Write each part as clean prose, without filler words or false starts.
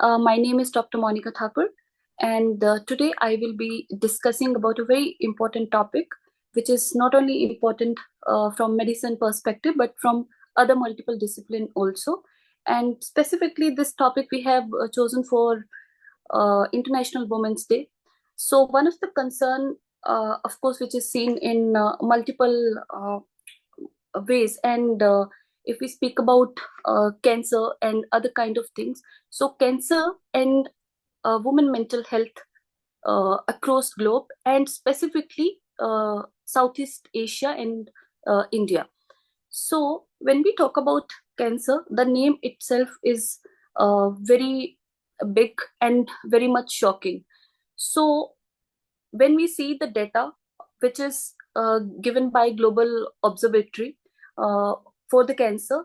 My name is Dr. Monica Thakur, and today I will be discussing about a very important topic, which is not only important from medicine perspective, but from other multiple discipline also. And specifically, this topic we have chosen for International Women's Day. So one of the concern, of course, which is seen in multiple ways, and if we speak about cancer and other kind of things, so cancer and women mental health across globe, and specifically Southeast Asia and India. So when we talk about cancer, the name itself is very big and very much shocking. So when we see the data, which is given by Global Observatory for the cancer,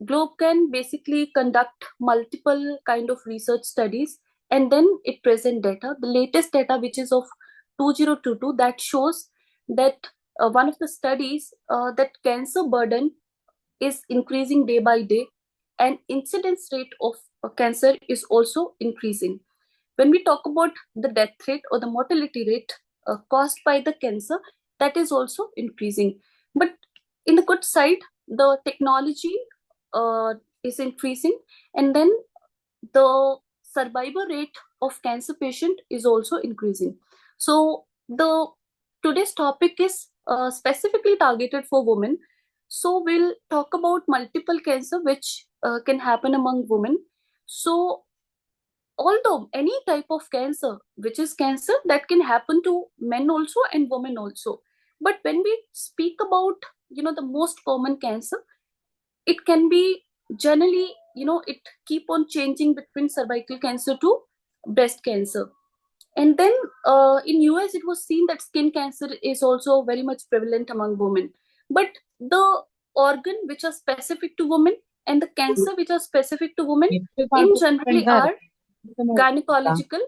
Globe can basically conduct multiple kind of research studies, and then it present data. The latest data, which is of 2022, that shows that one of the studies that cancer burden is increasing day by day, and incidence rate of cancer is also increasing. When we talk about the death rate or the mortality rate caused by the cancer, that is also increasing. But in the good side, the technology is increasing, and then the survival rate of cancer patient is also increasing. So the today's topic is specifically targeted for women. So we'll talk about multiple cancer which can happen among women. So although any type of cancer which is cancer, that can happen to men also and women also, but when we speak about the most common cancer, it can be generally, it keep on changing between cervical cancer to breast cancer. And then in US it was seen that skin cancer is also very much prevalent among women, but the organ which are specific to women and the cancer which are specific to women in generally are gynecological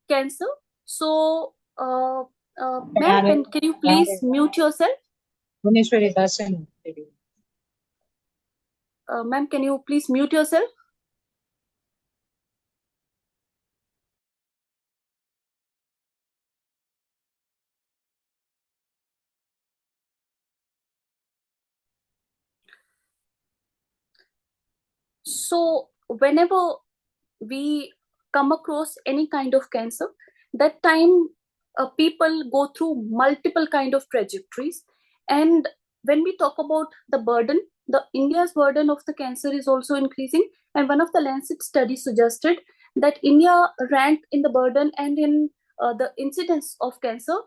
cancer. So ma'am, can you please mute yourself? Ma'am, can you please mute yourself? So whenever we come across any kind of cancer, that time people go through multiple kind of trajectories. And when we talk about the burden, the India's burden of the cancer is also increasing. And one of the Lancet studies suggested that India ranked in the burden and in the incidence of cancer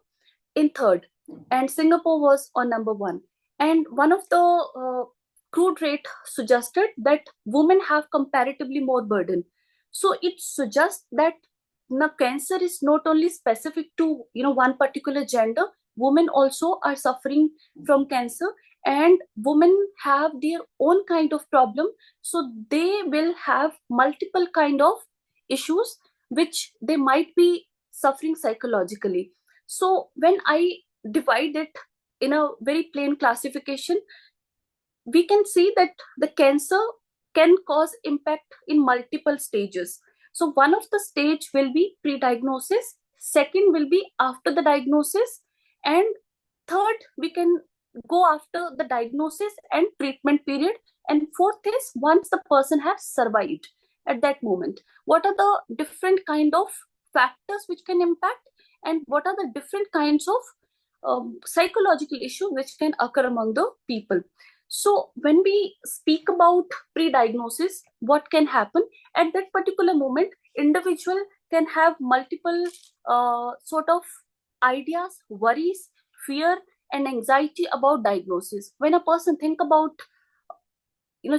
in third, and Singapore was on number one. And one of the crude rate suggested that women have comparatively more burden. So it suggests that now cancer is not only specific to one particular gender. Women also are suffering from cancer, and women have their own kind of problem. So they will have multiple kind of issues which they might be suffering psychologically. So when I divide it in a very plain classification, we can see that the cancer can cause impact in multiple stages. So one of the stage will be pre-diagnosis, second will be after the diagnosis, and third we can go after the diagnosis and treatment period, and fourth is once the person has survived at that moment. What are the different kind of factors which can impact, and what are the different kinds of psychological issue which can occur among the people. So when we speak about pre-diagnosis, what can happen at that particular moment? Individual can have multiple sort of ideas, worries, fear, and anxiety about diagnosis. When a person think about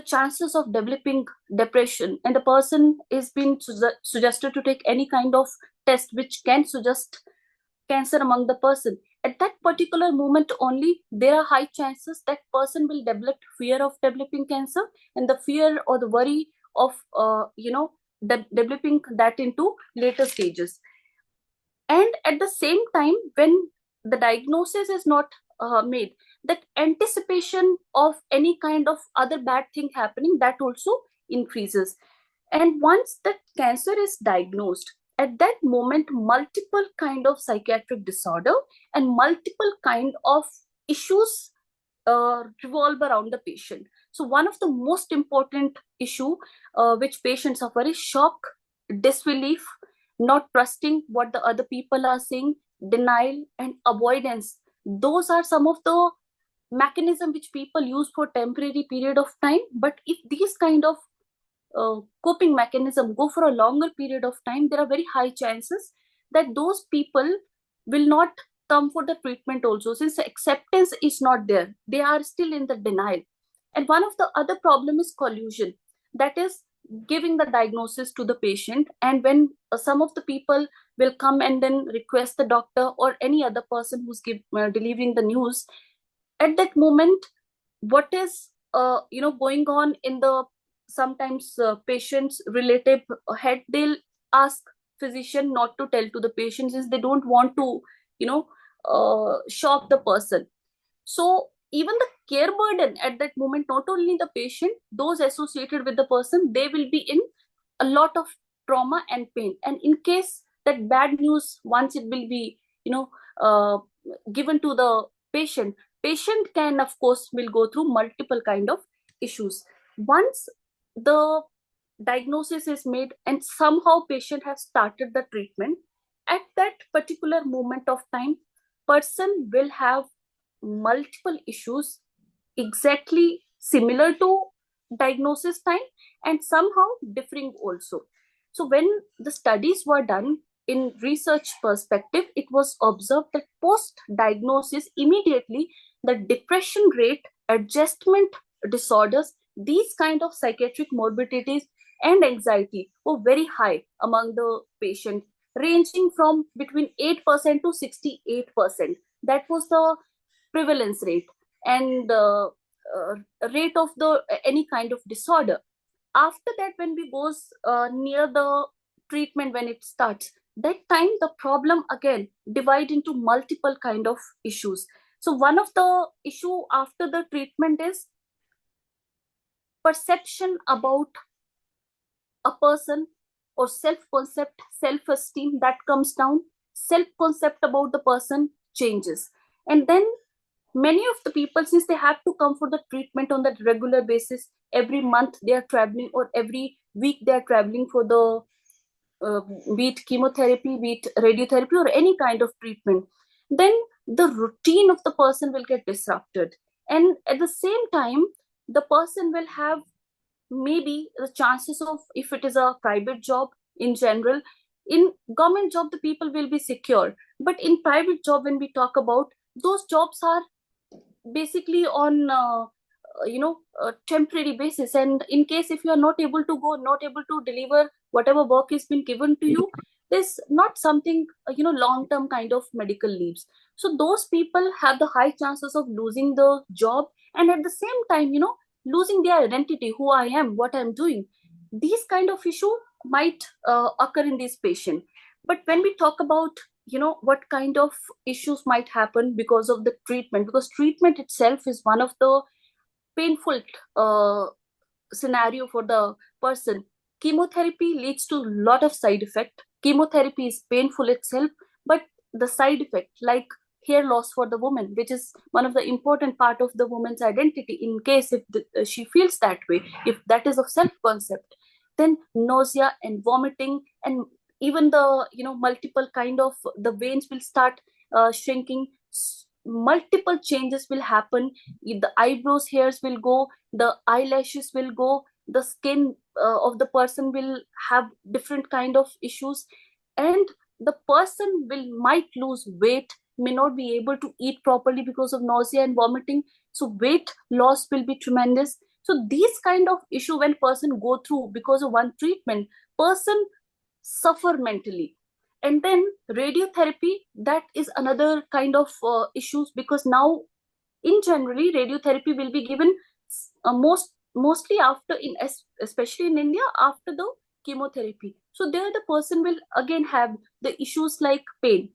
chances of developing depression, and the person is being suggested to take any kind of test which can suggest cancer among the person, at that particular moment only there are high chances that person will develop fear of developing cancer, and the fear or the worry of developing that into later stages. And at the same time, when the diagnosis is not made, that anticipation of any kind of other bad thing happening, that also increases. And once that cancer is diagnosed, at that moment, multiple kind of psychiatric disorder and multiple kind of issues revolve around the patient. So one of the most important issue which patients suffer is shock, disbelief, not trusting what the other people are saying, denial, and avoidance. Those are some of the mechanism which people use for temporary period of time. But if these kind of coping mechanism go for a longer period of time, there are very high chances that those people will not come for the treatment also, since the acceptance is not there. They are still in the denial. And one of the other problem is collusion, that is giving the diagnosis to the patient, and when some of the people will come and then request the doctor or any other person who's delivering the news, at that moment what is going on in the sometimes patient's relative head, they'll ask physician not to tell to the patient, since they don't want to you know shock the person. So even the care burden at that moment, not only the patient, those associated with the person, they will be in a lot of trauma and pain. And in case that bad news, once it will be uh, given to the patient can, of course, will go through multiple kind of issues. Once the diagnosis is made and somehow patient has started the treatment, at that particular moment of time, person will have multiple issues exactly similar to diagnosis time and somehow differing also. So when the studies were done in research perspective, it was observed that post diagnosis immediately the depression rate, adjustment disorders, these kind of psychiatric morbidities and anxiety were very high among the patient, ranging from between 8% to 68%. That was the prevalence rate and rate of the any kind of disorder. After that, when we goes near the treatment, when it starts, that time the problem again divide into multiple kind of issues. So one of the issue after the treatment is perception about a person, or self concept, self esteem, that comes down. Self concept about the person changes. And then many of the people, since they have to come for the treatment on that regular basis, every month they are traveling or every week they are traveling for the uh, be it chemotherapy, be it radiotherapy, or any kind of treatment, then the routine of the person will get disrupted. And at the same time, the person will have maybe the chances of, if it is a private job in general, in government job the people will be secure, but in private job, when we talk about, those jobs are basically on temporary basis. And in case if you are not able to go, not able to deliver whatever work is been given to you, there's not something long term kind of medical leaves. So those people have the high chances of losing the job, and at the same time losing their identity, who I am, what I'm doing. These kind of issue might occur in this patient. But when we talk about what kind of issues might happen because of the treatment, because treatment itself is one of the painful uh, scenario for the person. Chemotherapy leads to a lot of side effect. Chemotherapy is painful itself, but the side effect, like hair loss for the woman, which is one of the important part of the woman's identity, in case if she feels that way, if that is of self concept, then nausea and vomiting, and even the multiple kind of the veins will start shrinking. Multiple changes will happen. The eyebrows hairs will go, the eyelashes will go, the skin of the person will have different kind of issues, and the person will might lose weight, may not be able to eat properly because of nausea and vomiting. So weight loss will be tremendous. So these kind of issue, when person go through because of one treatment, person suffer mentally. And then radiotherapy, that is another kind of issues, because now in generally radiotherapy will be given mostly after, especially in India, after the chemotherapy. So there the person will again have the issues like pain,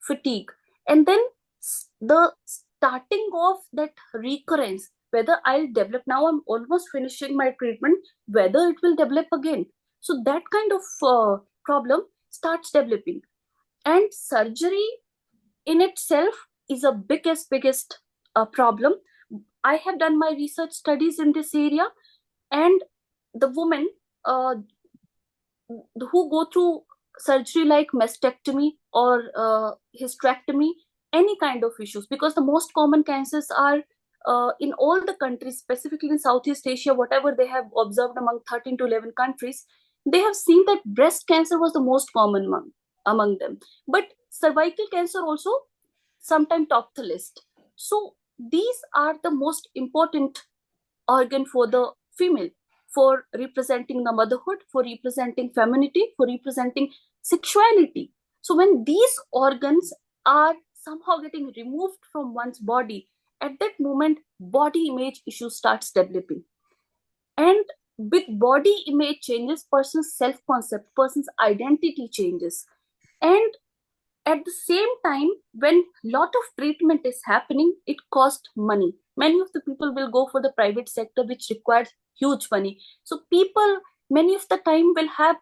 fatigue, and then the starting of that recurrence, whether I'll develop, now I'm almost finishing my treatment, whether it will develop again. So that kind of problem starts developing, and surgery in itself is a biggest problem. I have done my research studies in this area, and the women uh, who go through surgery like mastectomy or hysterectomy, any kind of issues, because the most common cancers are in all the countries, specifically in Southeast Asia, whatever they have observed among 13 to 11 countries, they have seen that breast cancer was the most common among them. But cervical cancer also sometimes top the list. So these are the most important organ for the female, for representing the motherhood, for representing femininity, for representing sexuality. So when these organs are somehow getting removed from one's body, at that moment body image issue starts developing. And with body image changes, person's self concept, person's identity changes. And at the same time, when lot of treatment is happening, it costs money. Many of the people will go for the private sector, which requires huge money. So people many of the time will have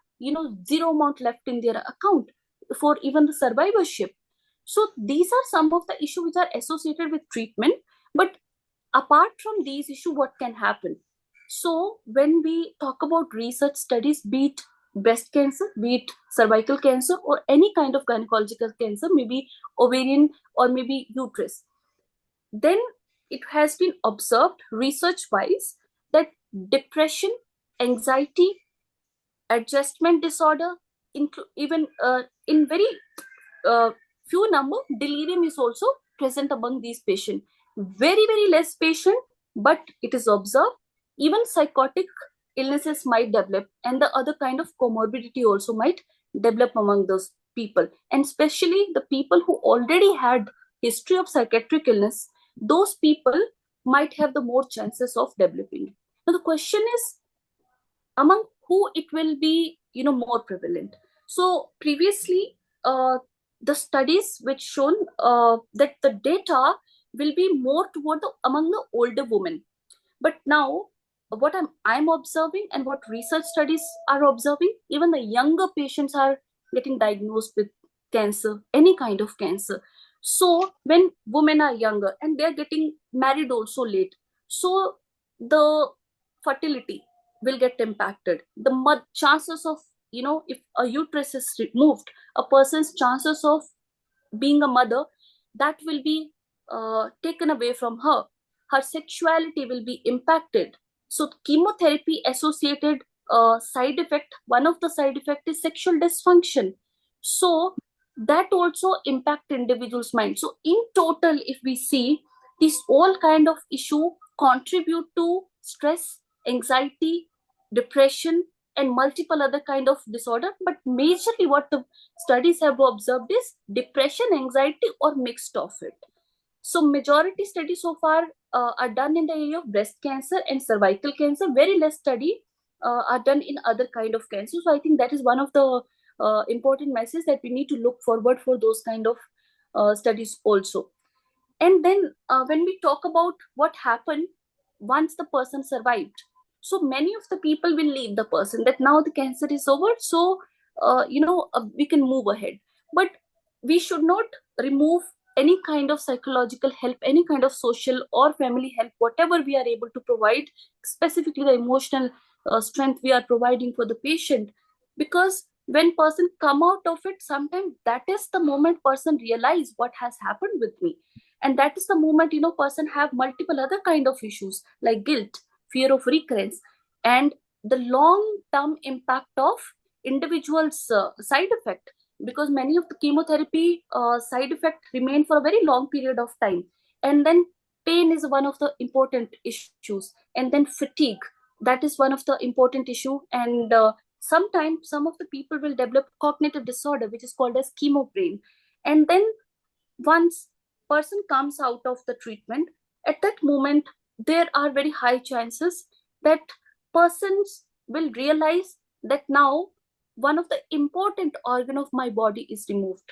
zero amount left in their account for even the survivorship. So these are some of the issues which are associated with treatment. But apart from these issues, what can happen? So when we talk about research studies, be it breast cancer, be it cervical cancer, or any kind of gynecological cancer, maybe ovarian or maybe uterus, then it has been observed research wise that depression, anxiety, adjustment disorder, even in very few number, delirium is also present among these patients. Very less patient, but it is observed. Even psychotic illnesses might develop, and the other kind of comorbidity also might develop among those people. And especially the people who already had history of psychiatric illness, those people might have the more chances of developing. Now the question is, among who it will be more prevalent. So previously, the studies which shown that the data will be more toward among the older women. But now what I'm observing, and what research studies are observing, even the younger patients are getting diagnosed with cancer, any kind of cancer. So when women are younger and they're getting married also late, so the fertility will get impacted. The chances of, if a uterus is removed, a person's chances of being a mother, that will be taken away from her. Her sexuality will be impacted. So chemotherapy associated side effect, one of the side effect is sexual dysfunction. So that also impact individual's mind. So in total, if we see, this all kind of issue contribute to stress, anxiety, depression, and multiple other kind of disorder. But majorly what the studies have observed is depression, anxiety, or mixed of it. So majority studies so far are done in the area of breast cancer and cervical cancer. Very less study are done in other kind of cancer. So I think that is one of the important messages, that we need to look forward for those kind of studies also. And then when we talk about what happened once the person survived, so many of the people will leave the person, that now the cancer is over, so we can move ahead. But we should not remove any kind of psychological help, any kind of social or family help, whatever we are able to provide, specifically the emotional strength we are providing for the patient. Because when person come out of it, sometimes that is the moment person realize what has happened with me. And that is the moment person have multiple other kind of issues like guilt, fear of recurrence, and the long term impact of individuals side effect. Because many of the chemotherapy side effect remain for a very long period of time. And then pain is one of the important issues, and then fatigue, that is one of the important issue. And sometimes some of the people will develop cognitive disorder, which is called as chemo brain. And then once person comes out of the treatment, at that moment there are very high chances that persons will realize that now one of the important organ of my body is removed,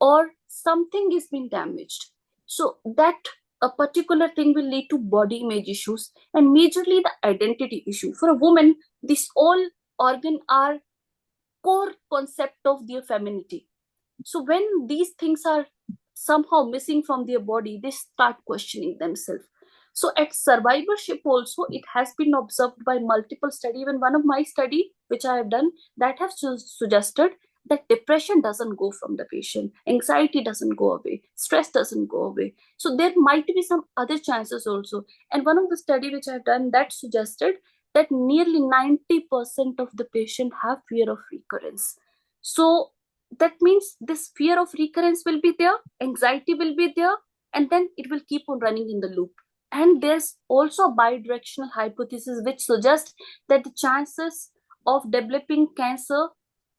or something is being damaged. So that a particular thing will lead to body image issues, and majorly the identity issue. For a woman, this all organ are core concept of their femininity. So when these things are somehow missing from their body, they start questioning themselves. So at survivorship also, it has been observed by multiple study. Even one of my study, which I have done, that have suggested that depression doesn't go from the patient, anxiety doesn't go away, stress doesn't go away. So there might be some other chances also. And one of the study which I've done that suggested that nearly 90% of the patient have fear of recurrence. So that means this fear of recurrence will be there, anxiety will be there, and then it will keep on running in the loop. And there's also a bidirectional hypothesis which suggests that the chances of developing cancer,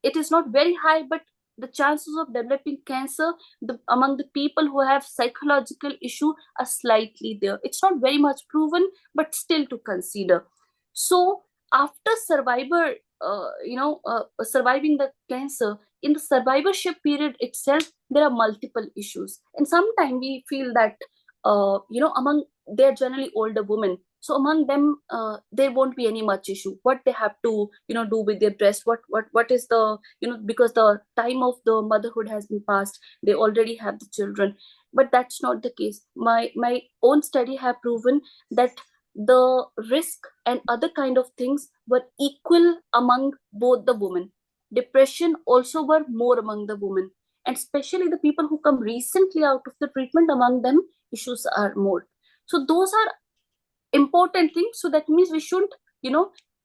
it is not very high, but the chances of developing cancer among the people who have psychological issue are slightly there. It's not very much proven, but still to consider. So after surviving the cancer, in the survivorship period itself, there are multiple issues, and sometimes we feel that among, they're generally older women, so among them there won't be any much issue what they have to do with their breast, what is the because the time of the motherhood has been passed, they already have the children. But that's not the case. My own study have proven that the risk and other kind of things were equal among both the women. Depression also were more among the women, and especially the people who come recently out of the treatment, among them issues are more. So those are important things. So that means we shouldn't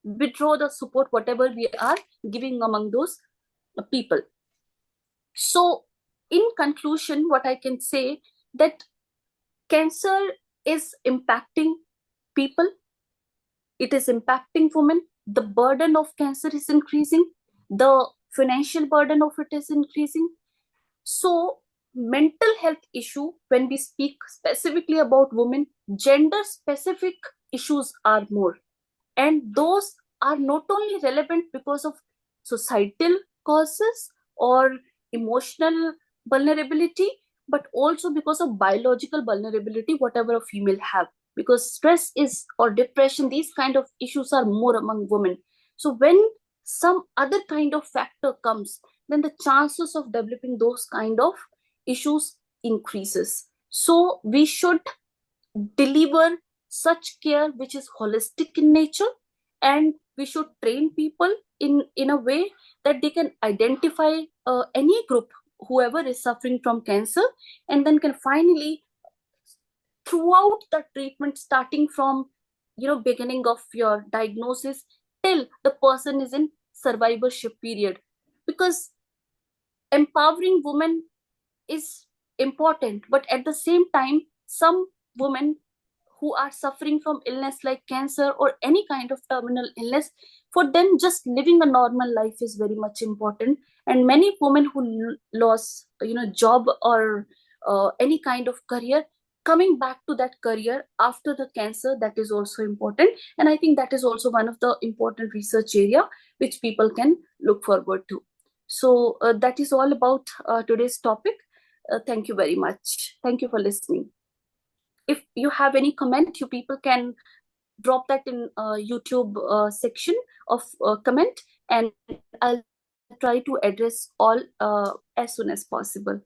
withdraw the support whatever we are giving among those people. So in conclusion, what I can say, that cancer is impacting people, it is impacting women, the burden of cancer is increasing, the financial burden of it is increasing. So mental health issue, when we speak specifically about women, gender specific issues are more, and those are not only relevant because of societal causes or emotional vulnerability, but also because of biological vulnerability whatever a female have, because stress is or depression, these kind of issues are more among women. So when some other kind of factor comes, then the chances of developing those kind of issues increases. So we should deliver such care which is holistic in nature, and we should train people in a way that they can identify any group whoever is suffering from cancer, and then can finally, throughout the treatment, starting from beginning of your diagnosis till the person is in survivorship period, because empowering women is important, but at the same time, some women who are suffering from illness like cancer or any kind of terminal illness, for them just living a normal life is very much important. And many women who lost job or any kind of career, coming back to that career after the cancer, that is also important. And I think that is also one of the important research area which people can look forward to. So that is all about today's topic. Thank you very much. Thank you for listening. If you have any comment, you people can drop that in YouTube section of comment, and I'll try to address all as soon as possible.